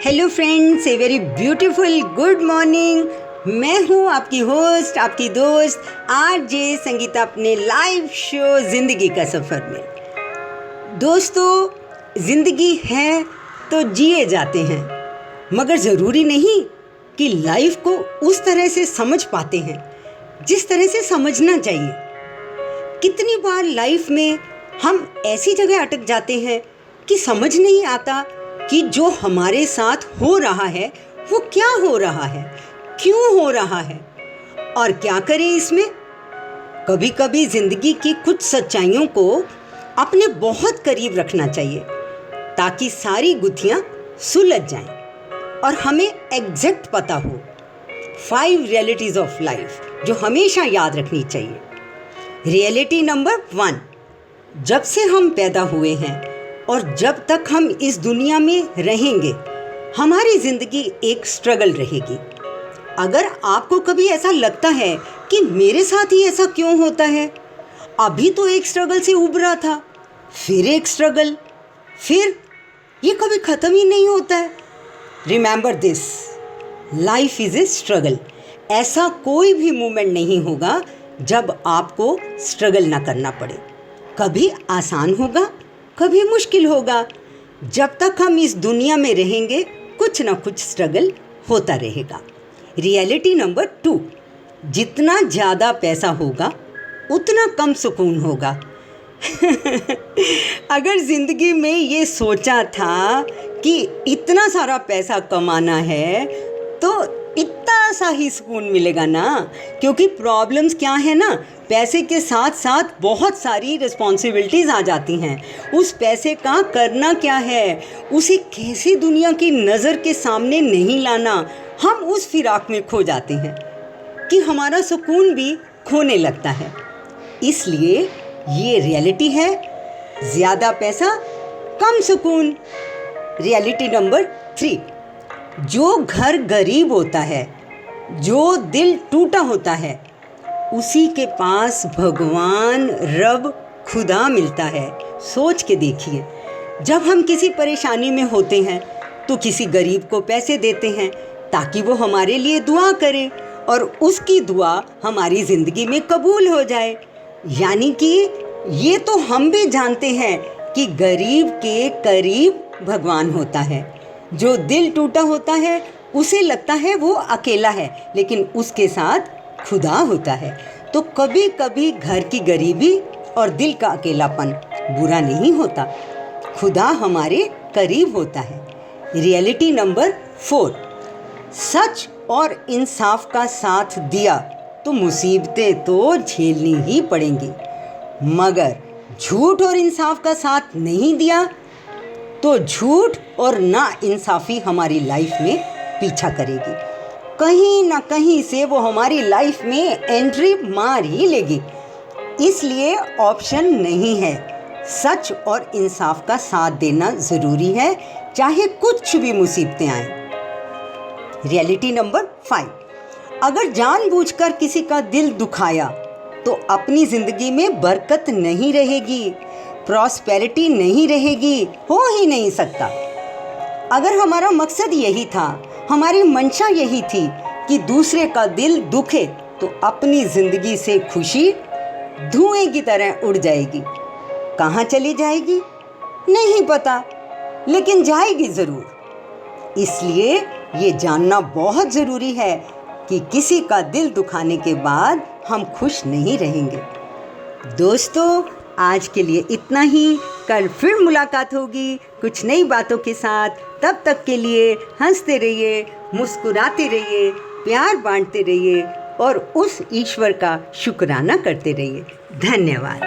Hello friends, a very beautiful good morning. मैं हूँ आपकी होस्ट, आपकी दोस्त आरजे संगीता, अपने लाइव शो ज़िंदगी का सफ़र में। दोस्तों, ज़िंदगी है तो जिए जाते हैं, मगर ज़रूरी नहीं कि लाइफ को उस तरह से समझ पाते हैं जिस तरह से समझना चाहिए। कितनी बार लाइफ में हम ऐसी जगह अटक जाते हैं कि समझ नहीं आता कि जो हमारे साथ हो रहा है वो क्या हो रहा है, क्यों हो रहा है और क्या करें इसमें। कभी कभी ज़िंदगी की कुछ सच्चाइयों को अपने बहुत करीब रखना चाहिए ताकि सारी गुत्थियाँ सुलझ जाएं और हमें एग्जैक्ट पता हो 5 रियलिटीज़ ऑफ लाइफ जो हमेशा याद रखनी चाहिए। रियलिटी नंबर 1, जब से हम पैदा हुए हैं और जब तक हम इस दुनिया में रहेंगे, हमारी ज़िंदगी एक स्ट्रगल रहेगी। अगर आपको कभी ऐसा लगता है कि मेरे साथ ही ऐसा क्यों होता है, अभी तो एक स्ट्रगल से उभरा था, फिर एक स्ट्रगल, फिर ये कभी ख़त्म ही नहीं होता है। Remember this, life is a struggle. ऐसा कोई भी मोमेंट नहीं होगा जब आपको स्ट्रगल ना करना पड़े। कभी आसान होगा, कभी मुश्किल होगा। जब तक हम इस दुनिया में रहेंगे कुछ ना कुछ स्ट्रगल होता रहेगा। रियलिटी नंबर 2, जितना ज़्यादा पैसा होगा उतना कम सुकून होगा। अगर ज़िंदगी में ये सोचा था कि इतना सारा पैसा कमाना है तो इतना सा ही सुकून मिलेगा ना, क्योंकि प्रॉब्लम्स क्या है ना, पैसे के साथ साथ बहुत सारी रिस्पॉन्सिबिलिटीज़ आ जाती हैं। उस पैसे का करना क्या है, उसे कैसे दुनिया की नज़र के सामने नहीं लाना, हम उस फिराक में खो जाते हैं कि हमारा सुकून भी खोने लगता है। इसलिए ये रियलिटी है, ज़्यादा पैसा कम सुकून। रियलिटी नंबर 3, जो घर गरीब होता है, जो दिल टूटा होता है, उसी के पास भगवान, रब, खुदा मिलता है। सोच के देखिए, जब हम किसी परेशानी में होते हैं तो किसी गरीब को पैसे देते हैं ताकि वो हमारे लिए दुआ करे और उसकी दुआ हमारी ज़िंदगी में कबूल हो जाए। यानी कि ये तो हम भी जानते हैं कि गरीब के करीब भगवान होता है। जो दिल टूटा होता है उसे लगता है वो अकेला है, लेकिन उसके साथ खुदा होता है। तो कभी कभी घर की गरीबी और दिल का अकेलापन बुरा नहीं होता, खुदा हमारे करीब होता है। रियलिटी नंबर 4, सच और इंसाफ का साथ दिया तो मुसीबतें तो झेलनी ही पड़ेंगी, मगर झूठ और इंसाफ का साथ नहीं दिया तो झूठ और ना इंसाफ़ी हमारी लाइफ में पीछा करेगी। कहीं ना कहीं से वो हमारी लाइफ में एंट्री मार ही लेगी। इसलिए ऑप्शन नहीं है, सच और इंसाफ का साथ देना ज़रूरी है, चाहे कुछ भी मुसीबतें आएं। रियलिटी नंबर 5, अगर जानबूझकर किसी का दिल दुखाया तो अपनी ज़िंदगी में बरकत नहीं रहेगी, प्रॉस्पेरिटी नहीं रहेगी, हो ही नहीं सकता। अगर हमारा मकसद यही था, हमारी मंशा यही थी कि दूसरे का दिल दुखे, तो अपनी ज़िंदगी से खुशी धुएं की तरह उड़ जाएगी। कहाँ चली जाएगी नहीं पता, लेकिन जाएगी ज़रूर। इसलिए ये जानना बहुत ज़रूरी है कि किसी का दिल दुखाने के बाद हम खुश नहीं रहेंगे। दोस्तों, आज के लिए इतना ही। कल फिर मुलाकात होगी कुछ नई बातों के साथ। तब तक के लिए हंसते रहिए, मुस्कुराते रहिए, प्यार बांटते रहिए और उस ईश्वर का शुक्राना करते रहिए। धन्यवाद।